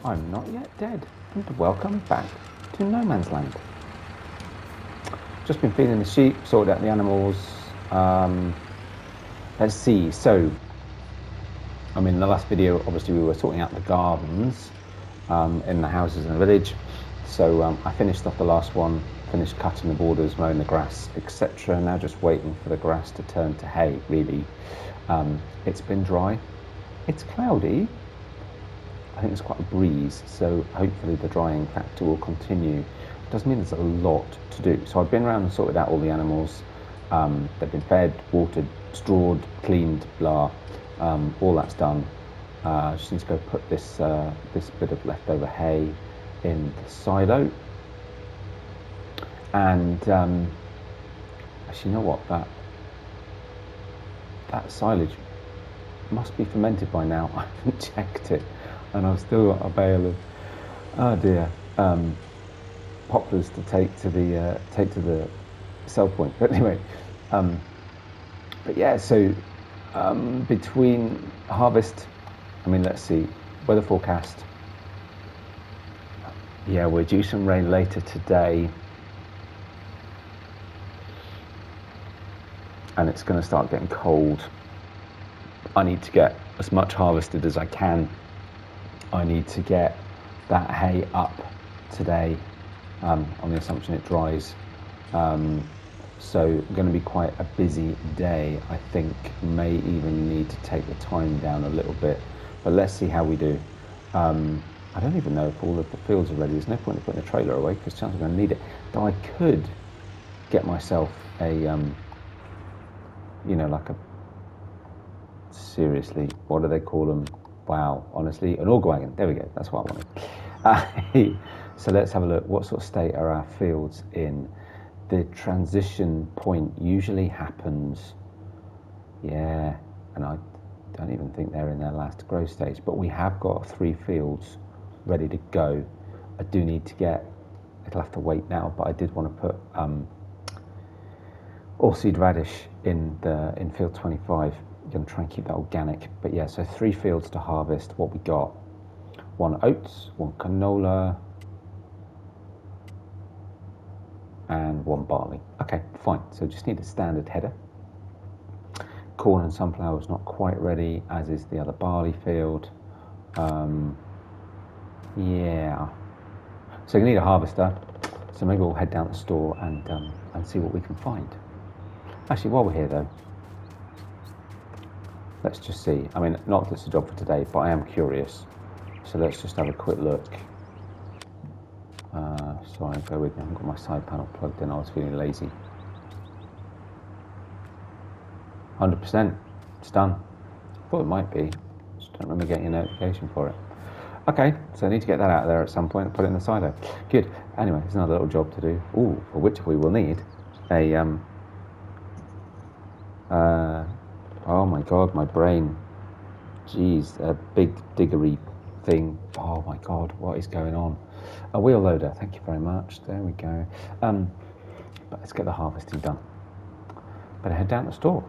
I'm not yet dead, and welcome back to No Man's Land. Just been feeding the sheep, sorted out the animals. Let's see, so, in the last video, obviously we were sorting out the gardens in the houses in the village. So I finished off the last one, finished cutting the borders, mowing the grass, etc. Now just waiting for the grass to turn to hay, really. It's been dry, it's cloudy. I think there's quite a breeze, so hopefully the drying factor will continue. It does mean there's a lot to do. So I've been around and sorted out all the animals. They've been fed, watered, strawed, cleaned, blah. All that's done. Just need to go put this this bit of leftover hay in the silo. And actually, you know what? That silage must be fermented by now. I haven't checked it. And I've still got a bale of, oh dear, poplars to take to the sell point. But anyway, but yeah. So between harvest, let's see, weather forecast. Yeah, we're due some rain later today, and it's going to start getting cold. I need to get as much harvested as I can. I need to get that hay up today on the assumption it dries. So going to be quite a busy day. I think may even need to take the time down a little bit, but let's see how we do. I don't even know if all of the fields are ready. There's no point in putting a trailer away because chances I'm going to need it. Though I could get myself a, like a, seriously, what do they call them? Wow, honestly, an auger wagon. There we go. That's what I wanted. So let's have a look. What sort of state are our fields in? The transition point usually happens, yeah, and I don't even think they're in their last growth stage, but we have got 3 fields ready to go. I do need to get, it'll have to wait now, but I did want to put all-seed radish in field 25. Going to try and keep that organic, but yeah, so 3 fields to harvest. What we got: 1 oats, 1 canola, and 1 barley. Okay, fine. So just need a standard header. Corn and sunflower is not quite ready, as is the other barley field. Yeah. So you need a harvester. So maybe we'll head down to the store and see what we can find. Actually, while we're here though, let's just see. Not that it's a job for today, but I am curious. So let's just have a quick look. Sorry, bear with me. I haven't got my side panel plugged in. I was feeling lazy. 100%. It's done. I thought it might be. Just don't remember getting a notification for it. Okay, so I need to get that out of there at some point and put it in the silo. Good. Anyway, there's another little job to do. Ooh, for which we will need a oh my god, my brain. Jeez, a big diggery thing. Oh my god, what is going on? A wheel loader, thank you very much. There we go. But let's get the harvesting done. Better head down to the store.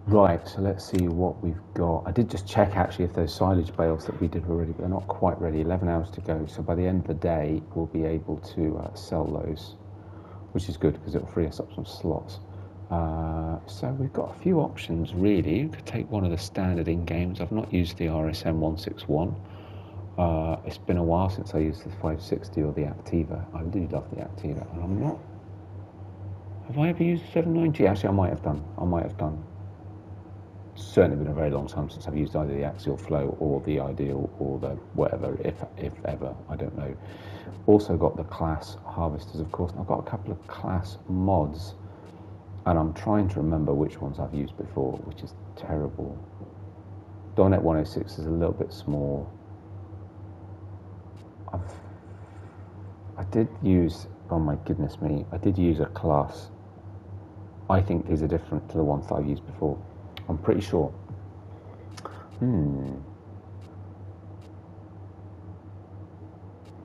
Right, so let's see what we've got. I did just check actually if those silage bales that we did already, but they're not quite ready. 11 hours to go. So by the end of the day, we'll be able to sell those, which is good because it'll free us up some slots. So we've got a few options really. We could take one of the standard in-games. I've not used the RSM 161. It's been a while since I used the 560 or the Activa. I do love the Activa, and I'm not. Have I ever used the 790? Actually, I might have done. It's certainly been a very long time since I've used either the Axial Flow or the Ideal or the whatever, if ever. I don't know. Also got the class harvesters, of course. And I've got a couple of class mods. And I'm trying to remember which ones I've used before, which is terrible. Donet 106 is a little bit small. I did use, oh my goodness me, I did use a class. I think these are different to the ones that I've used before. I'm pretty sure.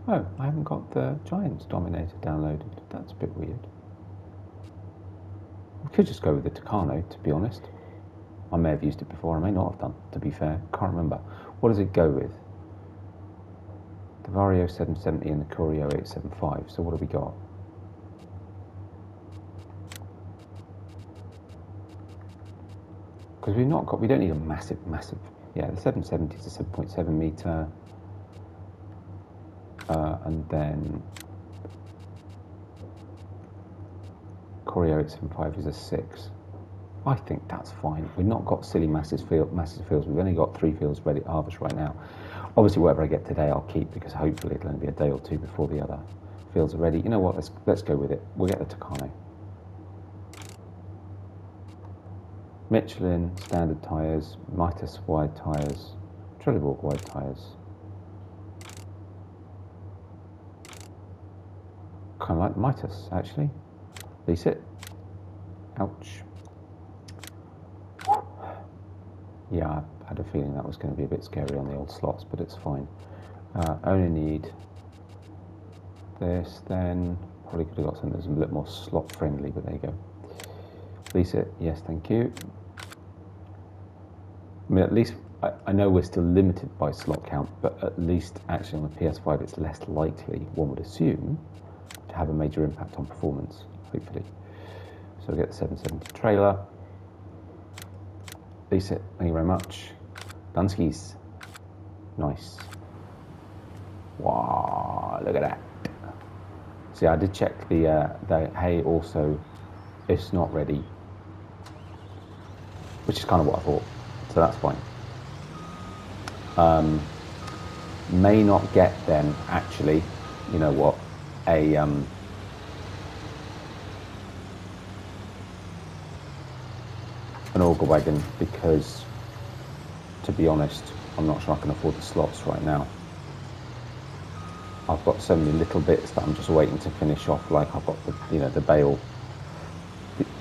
Oh, I haven't got the Giants Dominator downloaded. That's a bit weird. We could just go with the Tucano, to be honest. I may have used it before, I may not have done, to be fair. Can't remember. What does it go with? The Vario 770 and the Corio 875. So what have we got? Because we've not got, we don't need a massive, yeah, the 770 is a 7.7 metre. And then Corio 875 is a 6. I think that's fine. We've not got silly massive fields. We've only got 3 fields ready to harvest right now. Obviously, whatever I get today, I'll keep, because hopefully it'll only be a day or two before the other fields are ready. You know what? Let's go with it. We'll get the Tucano. Michelin standard tyres, Mitas wide tyres, Trelleborg wide tyres. Kind of like Mitas, actually. Lease it. Ouch. Yeah, I had a feeling that was going to be a bit scary on the old slots, but it's fine. Only need this then. Probably could have got something that's a bit more slot friendly, but there you go. Lease it. Yes, thank you. I mean, at least I know we're still limited by slot count, but at least actually on the PS5 it's less likely, one would assume, to have a major impact on performance, hopefully. So we get the 770 trailer. Lease it, thank you very much. Dunskies. Nice. Wow, look at that. See, I did check the hay also, it's not ready, which is kind of what I thought, so that's fine. May not get then, actually, you know what, an auger wagon, because, to be honest, I'm not sure I can afford the slots right now. I've got so many little bits that I'm just waiting to finish off, like I've got the, you know, the bale,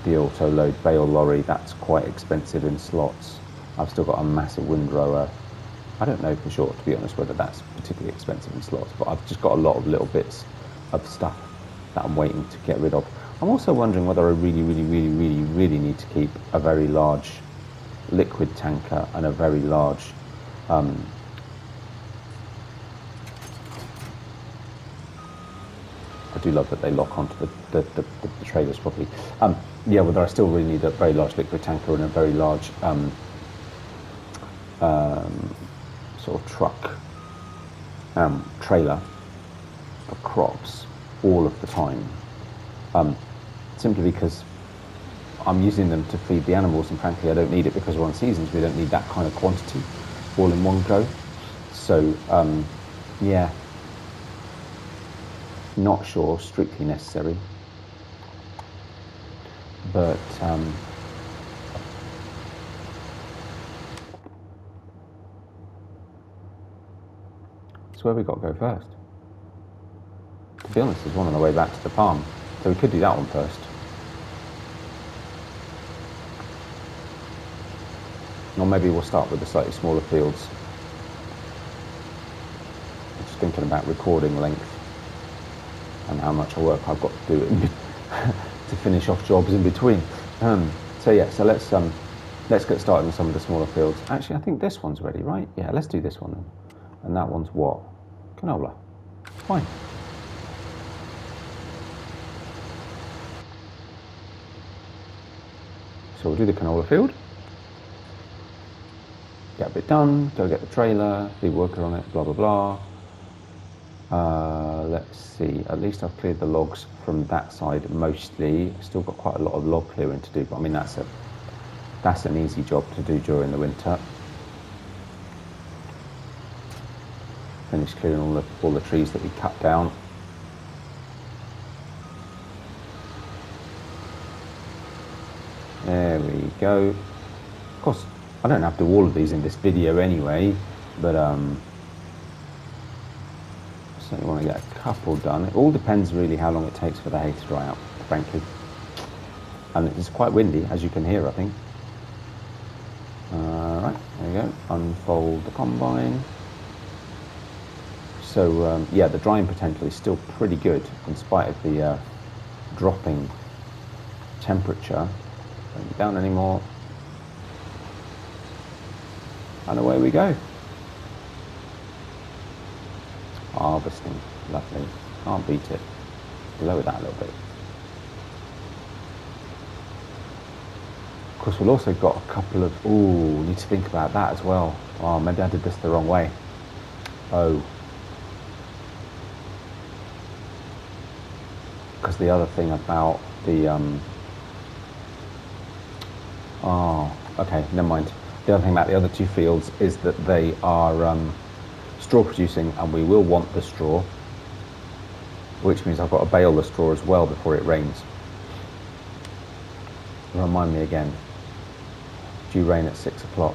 the auto load bale lorry, that's quite expensive in slots. I've still got a massive windrower. I don't know for sure, to be honest, whether that's particularly expensive in slots, but I've just got a lot of little bits of stuff that I'm waiting to get rid of. I'm also wondering whether I really need to keep a very large liquid tanker and a very large I do love that they lock onto the trailers properly. Yeah, whether I still really need a very large liquid tanker and a very large sort of truck trailer for crops all of the time. Simply because I'm using them to feed the animals, and frankly I don't need it because we're on seasons. We don't need that kind of quantity all in one go. So yeah, not sure strictly necessary, but so where we got to go first? To be honest, there's one on the way back to the farm, so we could do that one first. Or maybe we'll start with the slightly smaller fields. I'm just thinking about recording length and how much work I've got to do to finish off jobs in between. So yeah, so let's get started on some of the smaller fields. Actually, I think this one's ready, right? Yeah, let's do this one then. And that one's what? Canola. Fine. So we'll do the canola field. Get a bit done, go get the trailer, be working on it, blah, blah, blah. Let's see, at least I've cleared the logs from that side mostly. Still got quite a lot of log clearing to do, but I mean, that's an easy job to do during the winter. Finish clearing all the trees that we cut down. There we go. Of course, I don't have to do all of these in this video anyway, but certainly want to get a couple done. It all depends really how long it takes for the hay to dry out, frankly. And it's quite windy, as you can hear, I think. Right, there you go. Unfold the combine. So yeah, the drying potential is still pretty good in spite of the dropping temperature. Don't be down anymore. And away we go. Harvesting, lovely. Can't beat it. Lower that a little bit. Of course, we've also got a couple of... Ooh, need to think about that as well. Oh, maybe I did this the wrong way. Oh. Because the other thing about the... Oh, okay, never mind. The other thing about the other two fields is that they are straw producing, and we will want the straw, which means I've got to bale the straw as well before it rains. Remind me again. Due rain at 6 o'clock.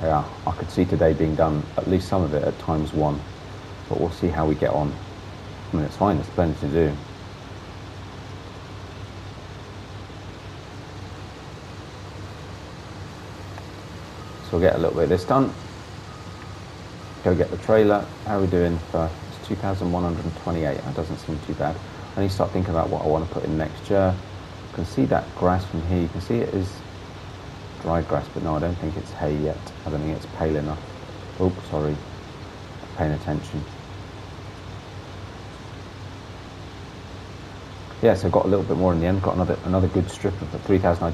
Yeah, I could see today being done, at least some of it, at ×1, but we'll see how we get on. I mean, it's fine, there's plenty to do. So we'll get a little bit of this done. Go get the trailer. How are we doing for... It's 2,128, that doesn't seem too bad. I need to start thinking about what I want to put in next year. You can see that grass from here, you can see it is dry grass, but no, I don't think it's hay yet. I don't think it's pale enough. Oh, sorry, paying attention. Yeah, so got a little bit more in the end. Got another good strip of the 3,000. I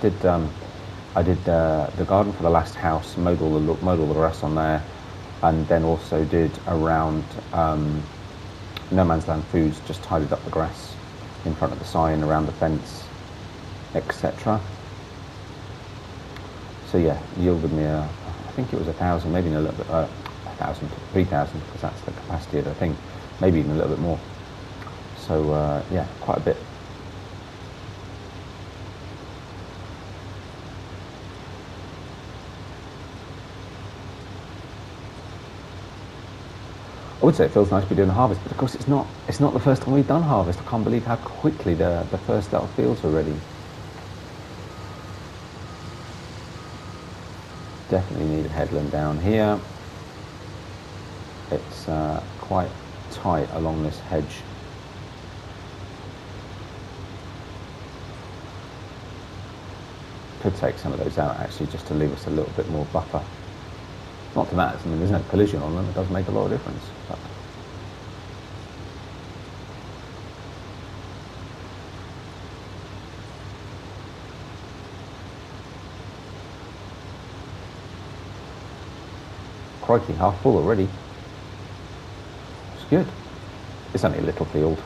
did the garden for the last house, mowed all the grass on there, and then also did around No Man's Land Foods, just tidied up the grass in front of the sign, around the fence, etc. So yeah, yielded me I think it was 1,000, maybe a little bit, 1,000 to 3,000, because that's the capacity of the thing, maybe even a little bit more. So yeah, quite a bit. I would say it feels nice to be doing a harvest, but of course it's not the first time we've done harvest. I can't believe how quickly the first little fields are ready. Definitely need a headland down here. It's quite tight along this hedge. Could take some of those out actually, just to leave us a little bit more buffer. Not to that, I mean, there's no collision on them, it does make a lot of difference. But crikey, half full already. It's good. It's only a little field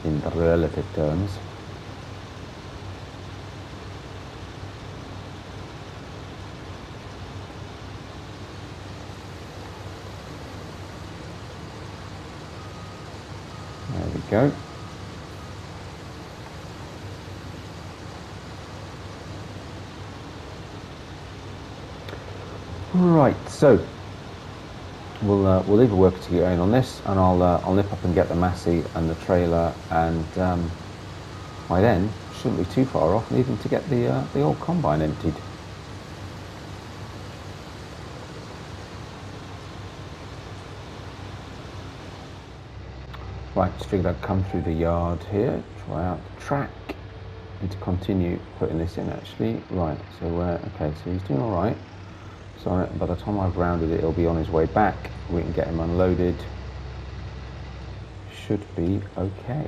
in relative terms. There we go. Right, so we'll leave a worker to get going on this, and I'll nip up and get the Massey and the trailer, and by then shouldn't be too far off needing to get the old combine emptied. Right, just figured I'd come through the yard here, try out the track. Need to continue putting this in actually. Right, so okay, so he's doing all right. So by the time I've rounded it, he'll be on his way back. We can get him unloaded. Should be okay.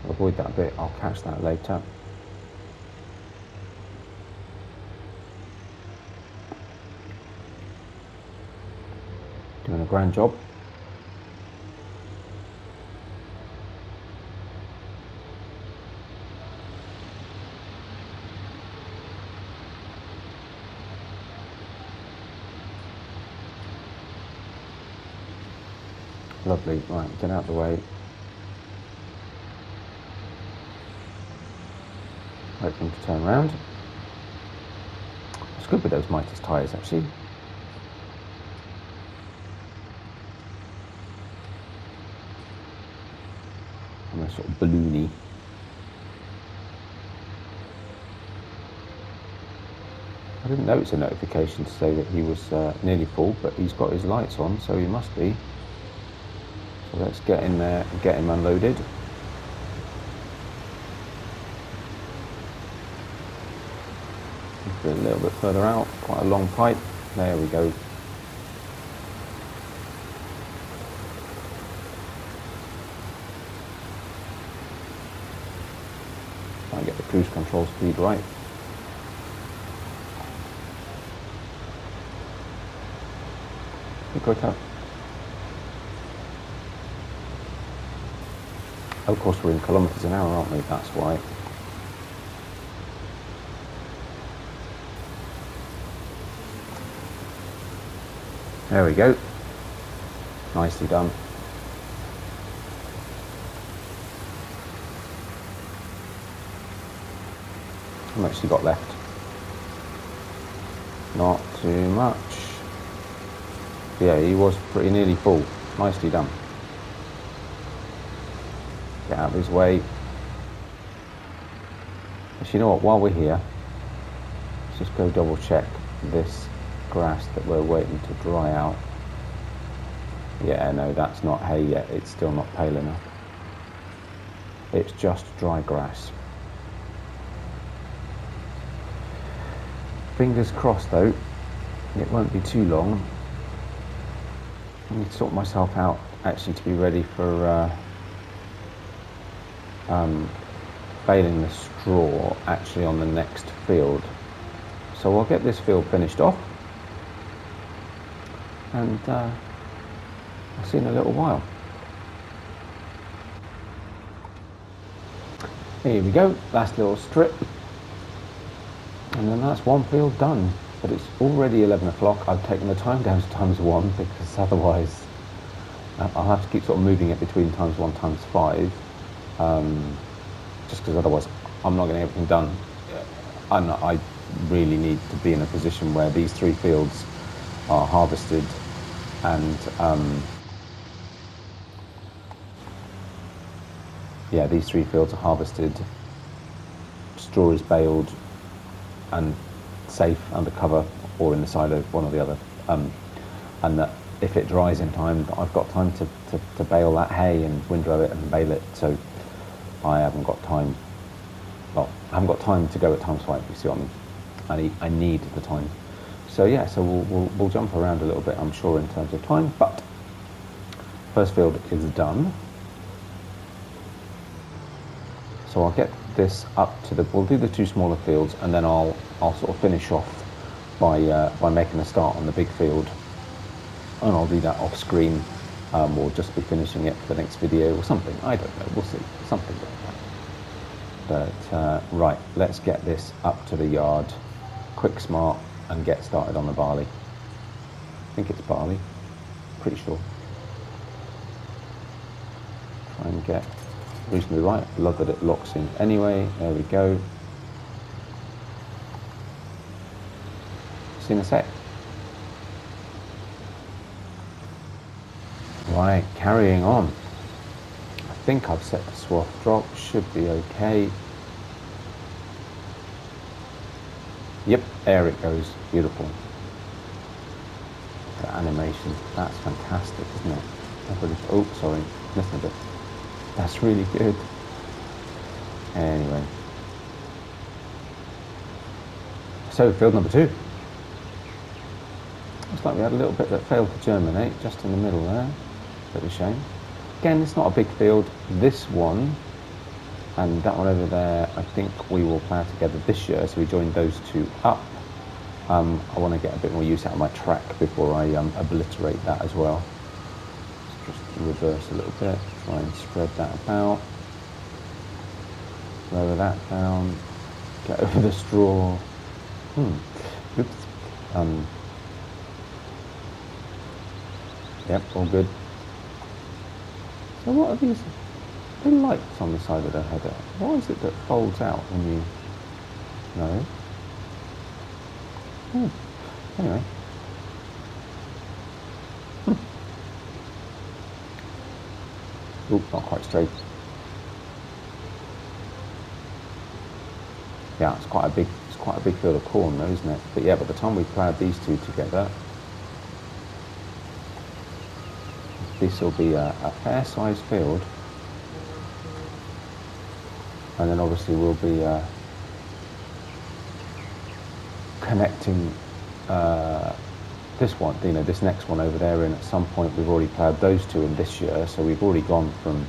I'll avoid that bit, I'll catch that later. Doing a grand job. Lovely, right, get out of the way. Wait for him to turn around. It's good with those Midas tyres actually. And they're sort of balloony. I didn't notice a notification to say that he was nearly full, but he's got his lights on, so he must be. So let's get in there and get him unloaded. a little bit further out, quite a long pipe. There we go. Try and get the cruise control speed right. Be quicker. Of course, we're in kilometres an hour, aren't we? That's why. There we go. Nicely done. How much you got left? Not too much. Yeah, he was pretty nearly full. Nicely done. Get out of his way. But you know what, while we're here, let's just go double check this grass that we're waiting to dry out. Yeah, no, that's not hay yet. It's still not pale enough. It's just dry grass. Fingers crossed though, it won't be too long. I need to sort myself out actually to be ready for baling the straw actually on the next field. So I'll get this field finished off and I'll see you in a little while. Here we go, last little strip. And then that's one field done, but it's already 11 o'clock. I've taken the time down to ×1 because otherwise I'll have to keep sort of moving it between ×1, ×5, just because otherwise I'm not getting everything done. And I really need to be in a position where these 3 fields are harvested and yeah, these 3 fields are harvested, straw is baled and safe under cover or in the silo, one or the other, and that if it dries in time, I've got time to bale that hay and windrow it and bale it. So I haven't got time. Well, I haven't got time to go at ×5. You see what I mean? I need the time. So yeah, so we'll jump around a little bit, I'm sure, in terms of time. But first field is done. So I'll get this up to the. We'll do the 2 smaller fields, and then I'll sort of finish off by making a start on the big field, and I'll do that off screen. We'll just be finishing it for the next video or something. I don't know. We'll see. Something like that. But right, let's get this up to the yard, quick, smart, and get started on the barley. I think it's barley. Pretty sure. Try and get reasonably right. Love that it locks in anyway. There we go. See you in a sec. Right, carrying on. I think I've set the swath drop. Should be okay. Yep, there it goes. Beautiful. The animation. That's fantastic, isn't it? Oh, sorry. Missed a bit. That's really good. Anyway. So, field number 2. Looks like we had a little bit that failed to germinate, just in the middle there. Bit of a shame. Again, it's not a big field. This one, and that one over there, I think we will plough together this year, so we joined those 2 up. I want to get a bit more use out of my track before I obliterate that as well. Just reverse a little bit, try and spread that about, lower that down, get over the straw. Oops. Yep, all good. So what are these? The lights on the side of the header. What is it that folds out when you? No. Anyway. Oop, not quite straight. Yeah, it's quite a big field of corn though, isn't it? But yeah, by the time we ploughed these 2 together, this will be a fair sized field. And then obviously we'll be connecting this one, you know, this next one over there in at some point. We've already ploughed those two in this year, so we've already gone from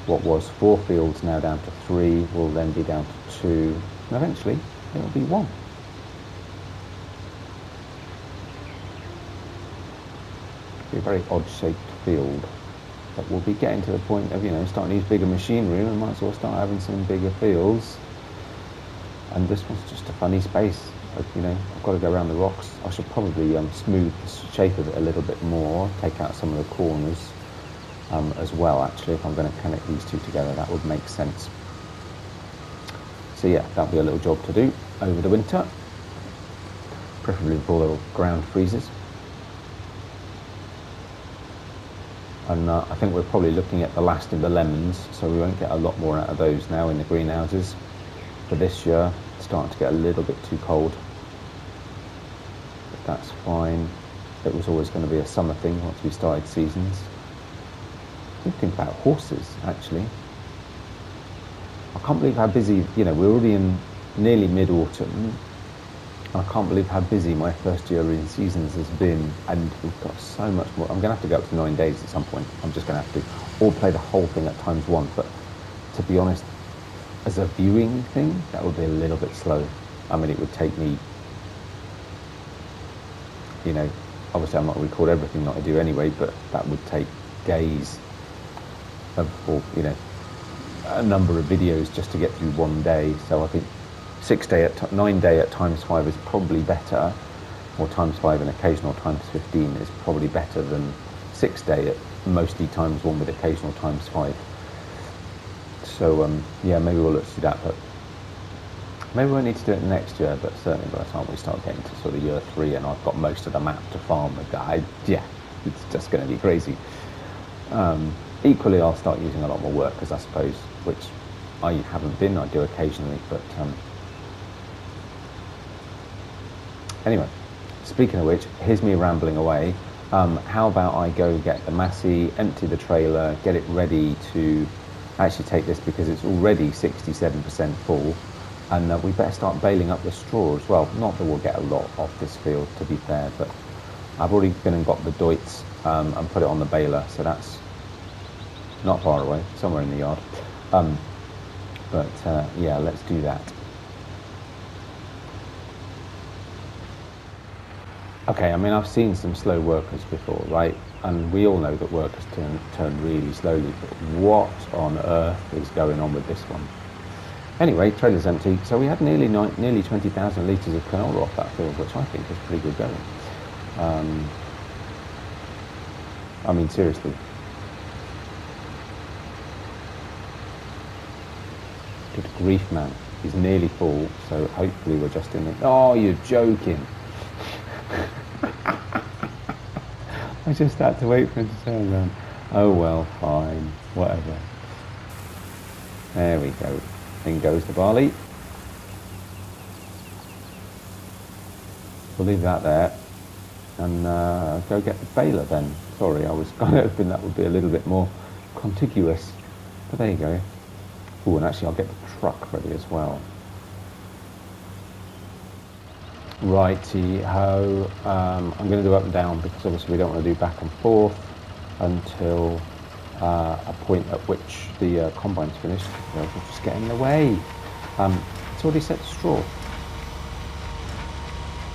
what was 4 fields now down to 3, will then be down to 2, and eventually it'll be 1. It'll be a very odd-shaped field, but we'll be getting to the point of, you know, starting to use bigger machinery, and we might as well start having some bigger fields. And this one's just a funny space. You know, I've got to go around the rocks. I should probably smooth the shape of it a little bit more, take out some of the corners as well, actually. If I'm going to connect these two together, that would make sense. So yeah, that'll be a little job to do over the winter, preferably before the ground freezes. And I think we're probably looking at the last of the lemons, so we won't get a lot more out of those now in the greenhouses for this year. It's starting to get a little bit too cold, but that's fine. It was always going to be a summer thing once we started seasons. I did think about horses, actually. I can't believe how busy, you know, we're already in nearly mid-autumn. I can't believe how busy my first year in seasons has been, and we've got so much more. I'm going to have to go up to 9 days at some point. I'm just going to have to, or play the whole thing at ×1, but to be honest, as a viewing thing, that would be a little bit slow. I mean, it would take me, you know, obviously I'm not going to record everything that I do anyway, but that would take days of, or, you know, a number of videos just to get through one day. So I think 9 day at ×5 is probably better, or ×5 and occasional ×15 is probably better than 6 day at mostly ×1 with occasional ×5. So yeah, maybe we'll look to do that, but maybe we won't need to do it next year, but certainly by the time we start getting to sort of year 3 and I've got most of the map to farm with that, yeah, it's just going to be crazy. Equally, I'll start using a lot more workers, I suppose, which I haven't been. I do occasionally, but anyway, speaking of which, here's me rambling away. How about I go get the Massey, empty the trailer, get it ready to actually take this, because it's already 67% full, and we better start baling up the straw as well. Not that we'll get a lot off this field, to be fair, but I've already been and got the doits and put it on the baler, so that's not far away, somewhere in the yard. But yeah, let's do that. Okay, I mean, I've seen some slow workers before, right? And we all know that workers turn really slowly, but what on earth is going on with this one? Anyway, trailer's empty, so we had nearly 20,000 litres of canola off that field, which I think is pretty good going. I mean, seriously. Good grief, man. He's nearly full, so hopefully we're just in the... Oh, you're joking. I just had to wait for him to turn around. Oh well, fine, whatever. There we go. In goes the barley. We'll leave that there and go get the baler then. Sorry, I was kind of hoping that would be a little bit more contiguous, but there you go. Oh, and actually I'll get the truck ready as well. Righty-ho, I'm going to do up and down because obviously we don't want to do back and forth until a point at which the combine's finished. We'll just get in the way. It's already set to straw.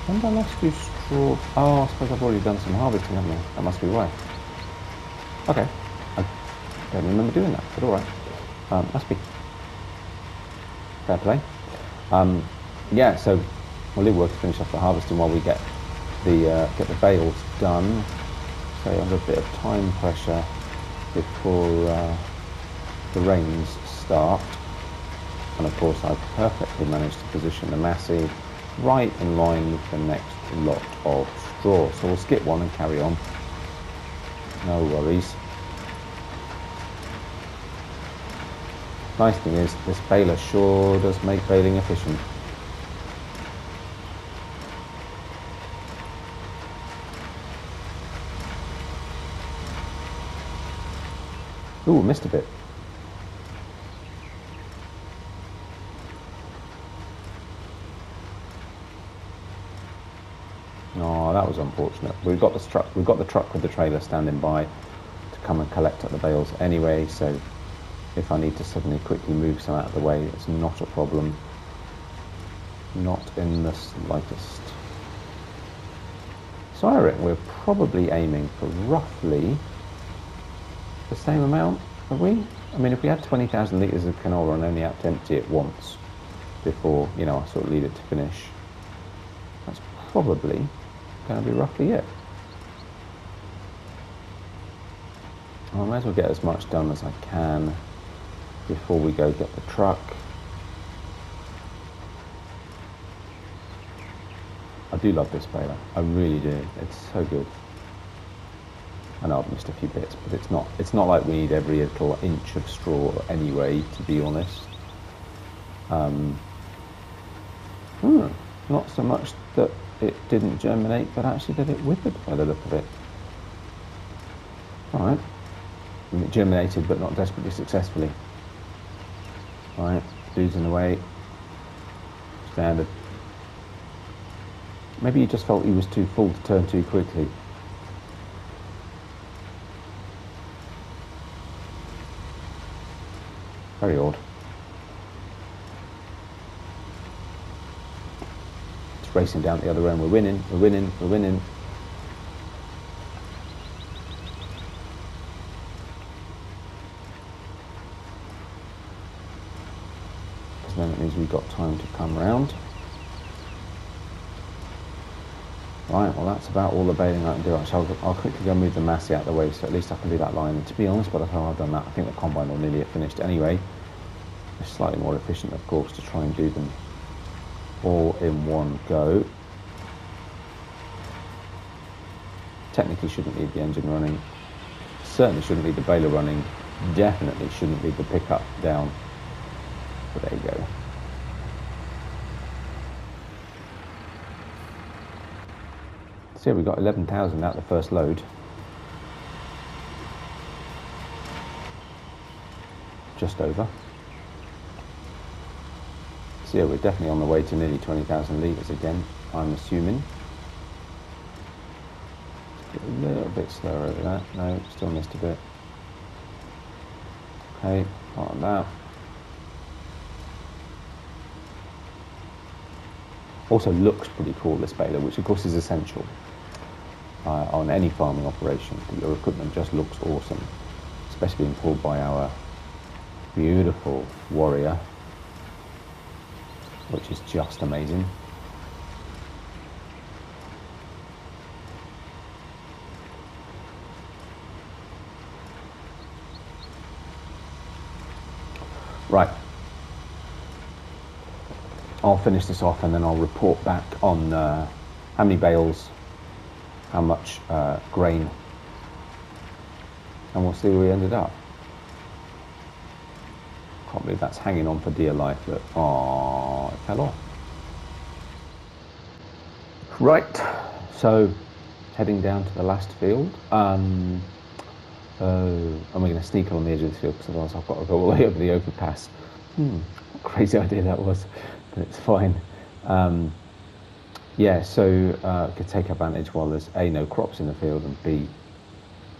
When did I last do straw? Oh, I suppose I've already done some harvesting, haven't I? That must be why. Okay, I don't remember doing that, but alright. Must be. Fair play. Yeah, so we'll leave work to finish off the harvesting while we get the bales done. So under a bit of time pressure before the rains start. And of course I've perfectly managed to position the Massey right in line with the next lot of straw. So we'll skip one and carry on. No worries. Nice thing is, this baler sure does make baling efficient. Ooh, missed a bit. that was unfortunate. We've got the truck with the trailer standing by to come and collect up the bales anyway, so if I need to suddenly quickly move some out of the way, it's not a problem. Not in the slightest. So I reckon we're probably aiming for roughly the same amount, are we? I mean, if we had 20,000 litres of canola and only had to empty it once before, you know, I sort of leave it to finish, that's probably going to be roughly it. I might as well get as much done as I can before we go get the truck. I do love this baler, I really do, it's so good. I know I've missed a few bits, but it's not like we need every little inch of straw anyway, to be honest. Not so much that it didn't germinate, but actually that it withered by the look of it. Alright, it germinated but not desperately successfully. Alright, losing away, standard. Maybe he just felt he was too full to turn too quickly. Very odd. It's racing down the other end. We're winning, we're winning, we're winning. Because then it means we've got time to come round. Right, well that's about all the baling I can do. Actually, I'll quickly go move the massey out of the way, so at least I can do that line. And to be honest, by the time I've done that, I think the combine will nearly have finished anyway. It's slightly more efficient, of course, to try and do them all in one go. Technically shouldn't leave the engine running. Certainly shouldn't leave the baler running. Definitely shouldn't leave the pickup down. But there you go. So we got 11,000 out the first load. Just over. So yeah, we're definitely on the way to nearly 20,000 litres again, I'm assuming. Get a little bit slower over that. No, still missed a bit. Okay, part of that. Also looks pretty cool, this baler, which of course is essential on any farming operation. Your equipment just looks awesome, especially being pulled by our beautiful Warrior, which is just amazing. Right, I'll finish this off and then I'll report back on how many bales, how much grain, and we'll see where we ended up. Can't believe that's hanging on for dear life. Look, oh, it fell off. Right, so heading down to the last field. And we're going to sneak along the edge of the field because otherwise I've got to go all the way over the overpass. What a crazy idea that was, but it's fine. Yeah, so could take advantage while there's A, no crops in the field, and B,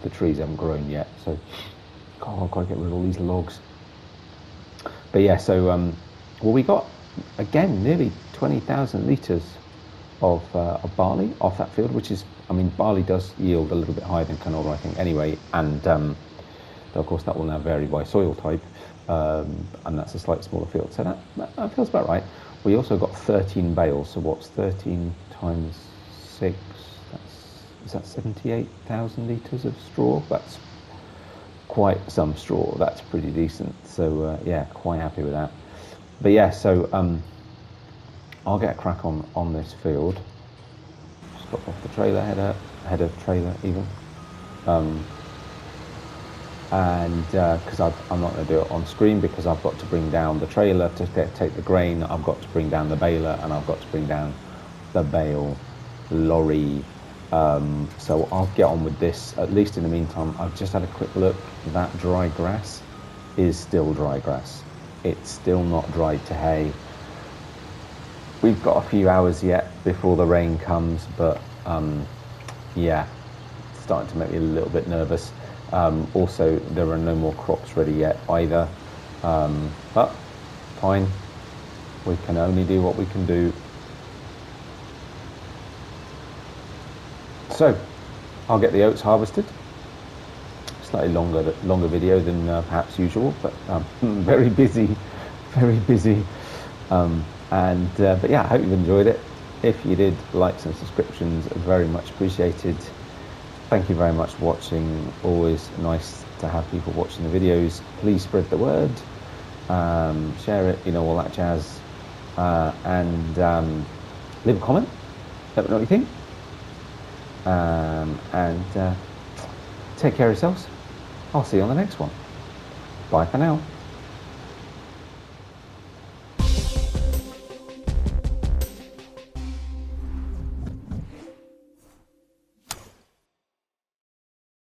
the trees haven't grown yet. So, God, I've got to get rid of all these logs. But yeah, so well, we got again nearly 20,000 litres of barley off that field, which is, I mean, barley does yield a little bit higher than canola, I think, anyway, and of course that will now vary by soil type, and that's a slightly smaller field, so that feels about right. We also got 13 bales, so what's 13 times 6? Is that 78,000 litres of straw? That's quite some straw. That's pretty decent. So yeah, quite happy with that. But yeah, so I'll get a crack on this field. Stop off the trailer, header trailer even. And because I'm not going to do it on screen because I've got to bring down the trailer to take the grain, I've got to bring down the baler, and I've got to bring down the bale lorry. So I'll get on with this. At least in the meantime, I've just had a quick look. That dry grass is still dry grass. It's still not dried to hay. We've got a few hours yet before the rain comes, but Yeah, it's starting to make me a little bit nervous. Also, there are no more crops ready yet either. But fine, we can only do what we can do. So, I'll get the oats harvested. Slightly longer video than perhaps usual, but very busy, very busy. But yeah, I hope you've enjoyed it. If you did, likes and subscriptions are very much appreciated. Thank you very much for watching. Always nice to have people watching the videos. Please spread the word, share it, all that jazz, and leave a comment. Let me know what you think. And take care of yourselves. I'll see you on the next one. Bye for now.